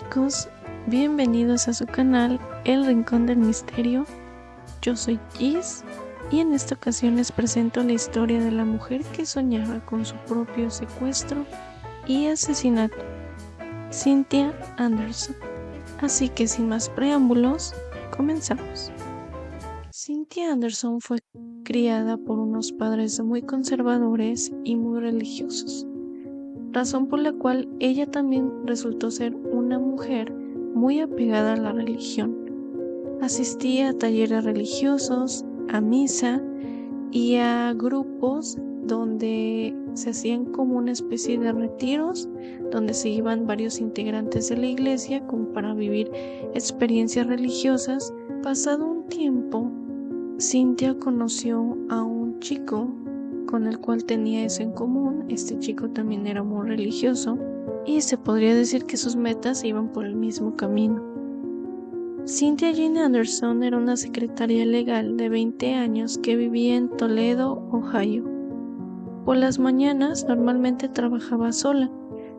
chicos, bienvenidos a su canal El Rincón del Misterio. Yo soy Giz y en esta ocasión les presento la historia de la mujer que soñaba con su propio secuestro y asesinato, Cynthia Anderson. Así que sin más preámbulos, comenzamos. Cynthia Anderson fue criada por unos padres muy conservadores y muy religiosos, razón por la cual ella también resultó ser una mujer muy apegada a la religión. Asistía a talleres religiosos, a misa y a grupos donde se hacían como una especie de retiros, donde se iban varios integrantes de la iglesia como para vivir experiencias religiosas. Pasado un tiempo, Cynthia conoció a un chico con el cual tenía eso en común. Este chico también era muy religioso y se podría decir que sus metas iban por el mismo camino. Cynthia Jean Anderson era una secretaria legal de 20 años que vivía en Toledo, Ohio. Por las mañanas normalmente trabajaba sola,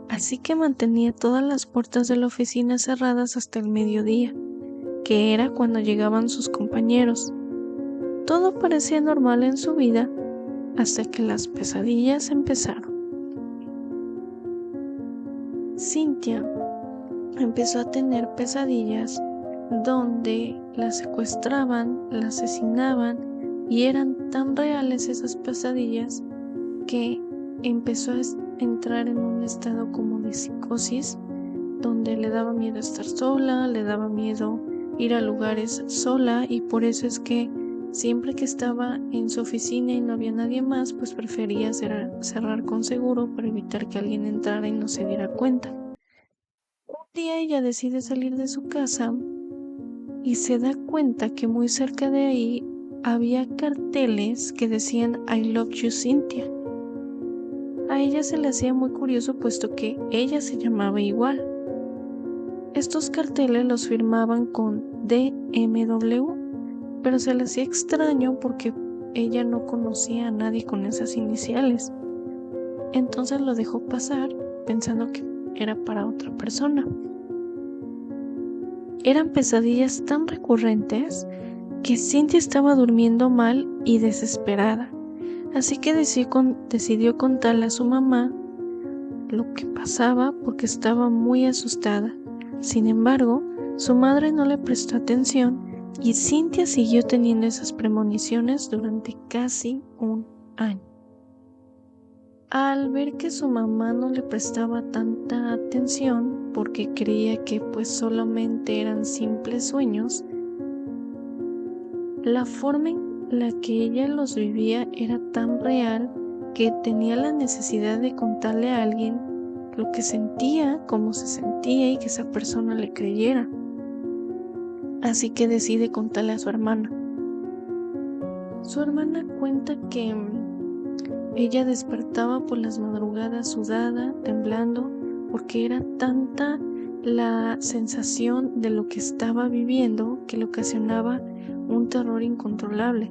así que mantenía todas las puertas de la oficina cerradas hasta el mediodía, que era cuando llegaban sus compañeros. Todo parecía normal en su vida hasta que las pesadillas empezaron. Cynthia empezó a tener pesadillas donde la secuestraban, la asesinaban, y eran tan reales esas pesadillas que empezó a entrar en un estado como de psicosis, donde le daba miedo estar sola, le daba miedo ir a lugares sola, y por eso es que siempre que estaba en su oficina y no había nadie más, pues prefería cerrar con seguro para evitar que alguien entrara y no se diera cuenta. Un día ella decide salir de su casa y se da cuenta que muy cerca de ahí había carteles que decían I love you, Cynthia. A ella se le hacía muy curioso puesto que ella se llamaba igual. Estos carteles los firmaban con DMW, pero se le hacía extraño porque ella no conocía a nadie con esas iniciales. Entonces lo dejó pasar pensando que era para otra persona. Eran pesadillas tan recurrentes que Cynthia estaba durmiendo mal y desesperada, así que decidió contarle a su mamá lo que pasaba porque estaba muy asustada. Sin embargo, su madre no le prestó atención y Cynthia siguió teniendo esas premoniciones durante casi un año. Al ver que su mamá no le prestaba tanta atención porque creía que pues solamente eran simples sueños, la forma en la que ella los vivía era tan real que tenía la necesidad de contarle a alguien lo que sentía, cómo se sentía y que esa persona le creyera. Así que decide contarle a su hermana. Su hermana cuenta que ella despertaba por las madrugadas sudada, temblando, porque era tanta la sensación de lo que estaba viviendo que le ocasionaba un terror incontrolable.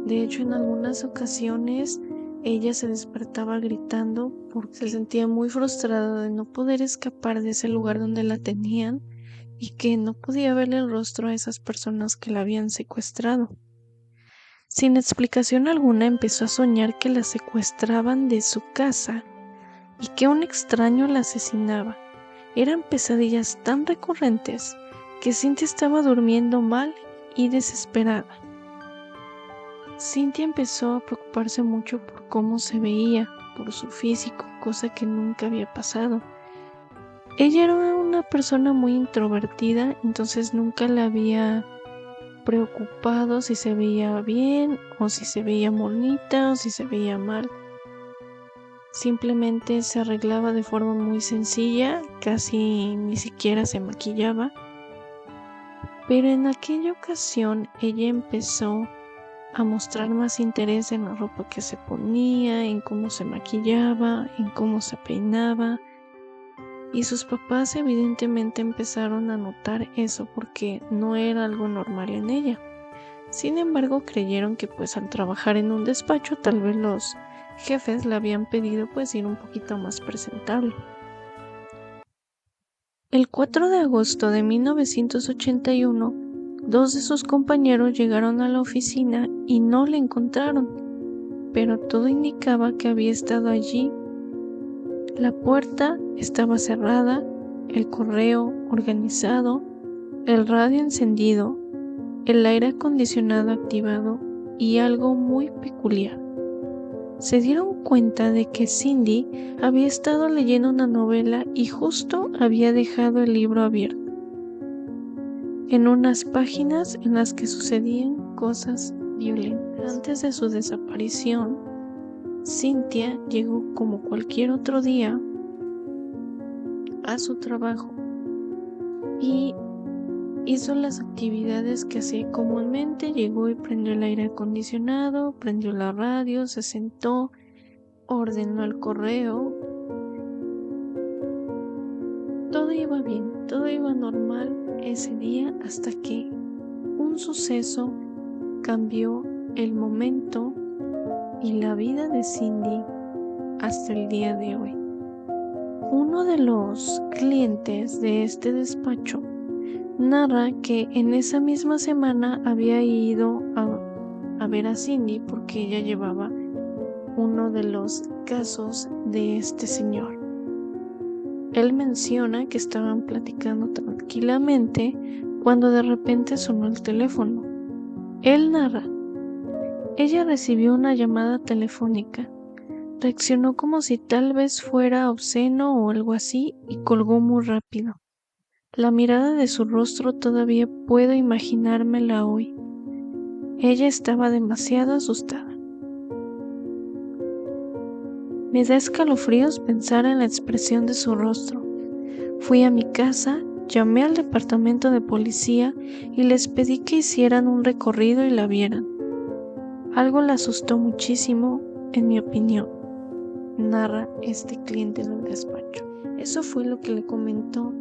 De hecho, en algunas ocasiones ella se despertaba gritando porque se sentía muy frustrada de no poder escapar de ese lugar donde la tenían y que no podía verle el rostro a esas personas que la habían secuestrado. Sin explicación alguna empezó a soñar que la secuestraban de su casa y que un extraño la asesinaba. Eran pesadillas tan recurrentes que Cynthia estaba durmiendo mal y desesperada. Cynthia empezó a preocuparse mucho por cómo se veía, por su físico, cosa que nunca había pasado. Ella era una persona muy introvertida, entonces nunca la había preocupado si se veía bien o si se veía bonita o si se veía mal. Simplemente se arreglaba de forma muy sencilla, casi ni siquiera se maquillaba. Pero en aquella ocasión ella empezó a mostrar más interés en la ropa que se ponía, en cómo se maquillaba, en cómo se peinaba. Y sus papás evidentemente empezaron a notar eso porque no era algo normal en ella. Sin embargo, creyeron que pues al trabajar en un despacho tal vez los jefes le habían pedido pues ir un poquito más presentable. El 4 de agosto de 1981, dos de sus compañeros llegaron a la oficina y no la encontraron, pero todo indicaba que había estado allí. La puerta estaba cerrada, el correo organizado, el radio encendido, el aire acondicionado activado y algo muy peculiar. Se dieron cuenta de que Cindy había estado leyendo una novela y justo había dejado el libro abierto, en unas páginas en las que sucedían cosas violentas. Antes de su desaparición, Cynthia llegó como cualquier otro día a su trabajo y hizo las actividades que hacía comúnmente. Llegó y prendió el aire acondicionado, prendió la radio, se sentó, ordenó el correo. Todo iba bien, todo iba normal ese día hasta que un suceso cambió el momento y la vida de Cindy hasta el día de hoy. Uno de los clientes de este despacho narra que en esa misma semana había ido a ver a Cindy porque ella llevaba uno de los casos de este señor. Él menciona que estaban platicando tranquilamente cuando de repente sonó el teléfono. Él narra: ella recibió una llamada telefónica, reaccionó como si tal vez fuera obsceno o algo así y colgó muy rápido. La mirada de su rostro todavía puedo imaginármela hoy. Ella estaba demasiado asustada. Me da escalofríos pensar en la expresión de su rostro. Fui a mi casa, llamé al departamento de policía y les pedí que hicieran un recorrido y la vieran. Algo la asustó muchísimo, en mi opinión, narra este cliente del despacho. Eso fue lo que le comentó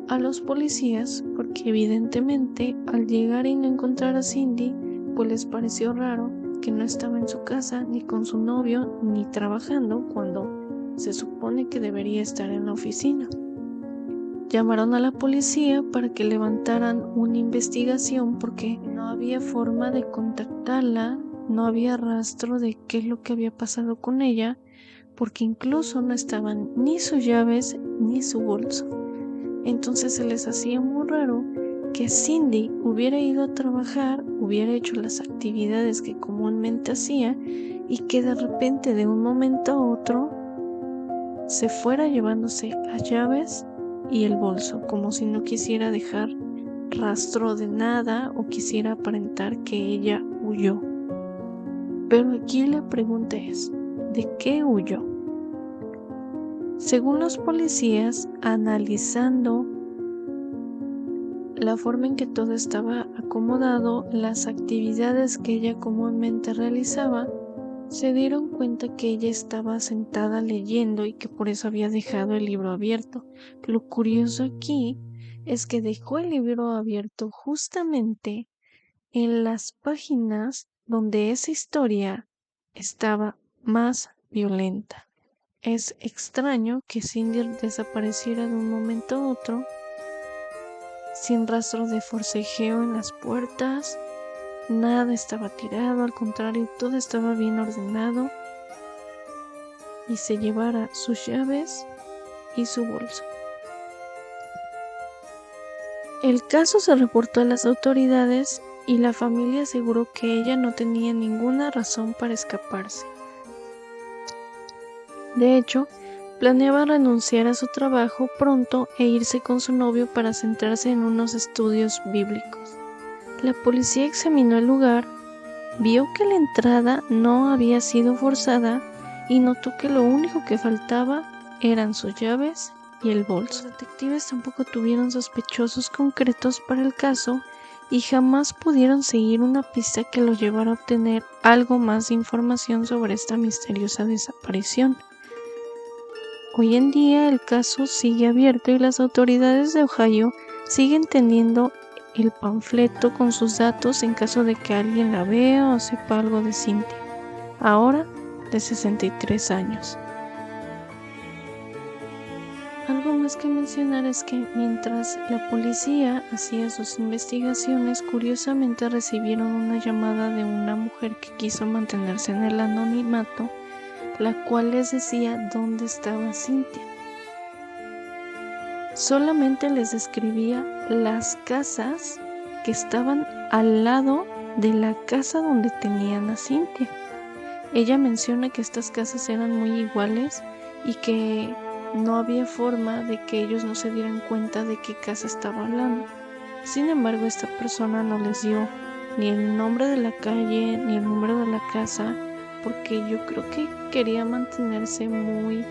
a los policías, porque evidentemente al llegar y no encontrar a Cindy, pues les pareció raro que no estaba en su casa, ni con su novio, ni trabajando, cuando se supone que debería estar en la oficina. Llamaron a la policía para que levantaran una investigación porque no había forma de contactarla, no había rastro de qué es lo que había pasado con ella, porque incluso no estaban ni sus llaves ni su bolso. Entonces se les hacía muy raro que Cindy hubiera ido a trabajar, hubiera hecho las actividades que comúnmente hacía y que de repente, de un momento a otro, se fuera llevándose las llaves y el bolso, como si no quisiera dejar rastro de nada o quisiera aparentar que ella huyó. Pero aquí la pregunta es: ¿de qué huyó? Según los policías, analizando la forma en que todo estaba acomodado, las actividades que ella comúnmente realizaba, se dieron cuenta que ella estaba sentada leyendo y que por eso había dejado el libro abierto. Lo curioso aquí es que dejó el libro abierto justamente en las páginas donde esa historia estaba más violenta. Es extraño que Cindy desapareciera de un momento a otro, sin rastro de forcejeo en las puertas. Nada estaba tirado, al contrario, todo estaba bien ordenado, y se llevara sus llaves y su bolso. El caso se reportó a las autoridades y la familia aseguró que ella no tenía ninguna razón para escaparse. De hecho, planeaba renunciar a su trabajo pronto e irse con su novio para centrarse en unos estudios bíblicos. La policía examinó el lugar, vio que la entrada no había sido forzada y notó que lo único que faltaba eran sus llaves y el bolso. Los detectives tampoco tuvieron sospechosos concretos para el caso y jamás pudieron seguir una pista que los llevara a obtener algo más de información sobre esta misteriosa desaparición. Hoy en día el caso sigue abierto y las autoridades de Ohio siguen teniendo el panfleto con sus datos en caso de que alguien la vea o sepa algo de Cynthia, ahora de 63 años. Algo más que mencionar es que mientras la policía hacía sus investigaciones, curiosamente recibieron una llamada de una mujer que quiso mantenerse en el anonimato, la cual les decía dónde estaba Cynthia. Solamente les describía las casas que estaban al lado de la casa donde tenían a Cynthia. Ella menciona que estas casas eran muy iguales y que no había forma de que ellos no se dieran cuenta de qué casa estaba hablando. Sin embargo, esta persona no les dio ni el nombre de la calle ni el número de la casa, porque yo creo que quería mantenerse muy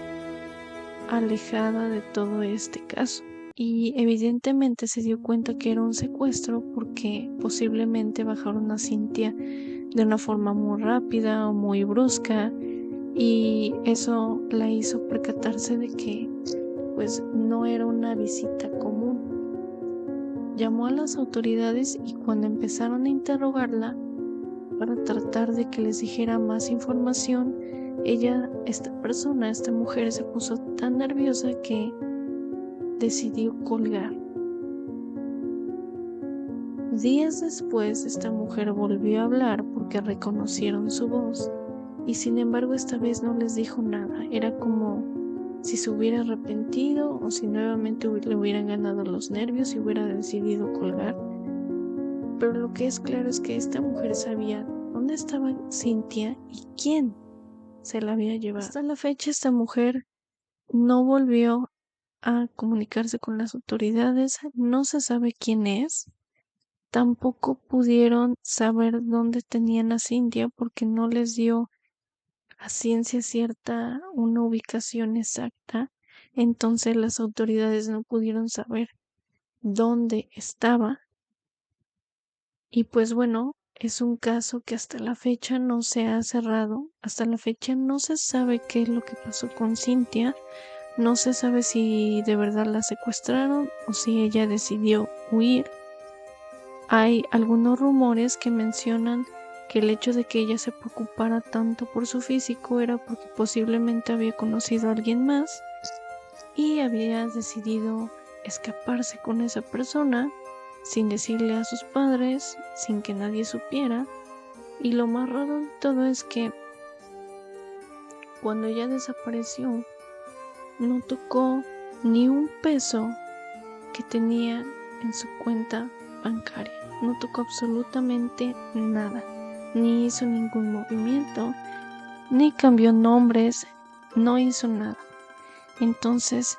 alejada de todo este caso. Y evidentemente se dio cuenta que era un secuestro porque posiblemente bajaron a Cynthia de una forma muy rápida o muy brusca, y eso la hizo percatarse de que pues no era una visita común. Llamó a las autoridades y cuando empezaron a interrogarla para tratar de que les dijera más información, esta mujer se puso tan nerviosa que decidió colgar. Días después, esta mujer volvió a hablar porque reconocieron su voz, y sin embargo esta vez no les dijo nada. Era como si se hubiera arrepentido o si nuevamente le hubieran ganado los nervios y hubiera decidido colgar. Pero lo que es claro es que esta mujer sabía dónde estaba Cynthia y quién se la había llevado. Hasta la fecha esta mujer no volvió a comunicarse con las autoridades, no se sabe quién es. Tampoco pudieron saber dónde tenían a Cynthia porque no les dio a ciencia cierta una ubicación exacta. Entonces las autoridades no pudieron saber dónde estaba. Y pues bueno, es un caso que hasta la fecha no se ha cerrado. Hasta la fecha no se sabe qué es lo que pasó con Cynthia. No se sabe si de verdad la secuestraron o si ella decidió huir. Hay algunos rumores que mencionan que el hecho de que ella se preocupara tanto por su físico era porque posiblemente había conocido a alguien más y había decidido escaparse con esa persona sin decirle a sus padres, sin que nadie supiera. Y lo más raro de todo es que cuando ella desapareció, no tocó ni un peso que tenía en su cuenta bancaria. No tocó absolutamente nada, ni hizo ningún movimiento, ni cambió nombres, no hizo nada. Entonces,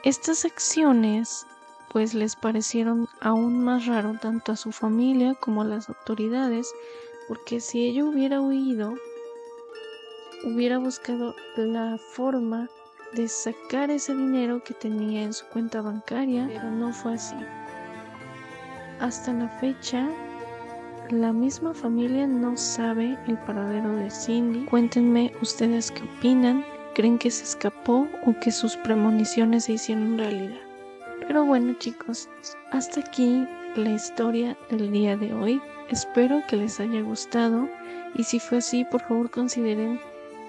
estas acciones pues les parecieron aún más raro tanto a su familia como a las autoridades, porque si ella hubiera huido, hubiera buscado la forma de sacar ese dinero que tenía en su cuenta bancaria, pero no fue así. Hasta la fecha, la misma familia no sabe el paradero de Cindy. Cuéntenme ustedes qué opinan. ¿Creen que se escapó o que sus premoniciones se hicieron realidad? Pero bueno, chicos, hasta aquí la historia del día de hoy. Espero que les haya gustado y si fue así, por favor consideren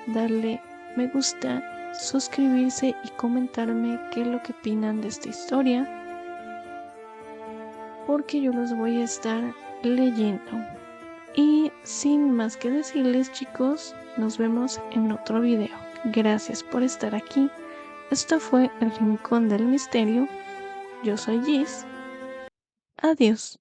darle me gusta, suscribirse y comentarme qué es lo que opinan de esta historia, porque yo los voy a estar leyendo. Y sin más que decirles, chicos, nos vemos en otro video. Gracias por estar aquí. Esto fue El Rincón del Misterio. Yo soy Giz. Adiós.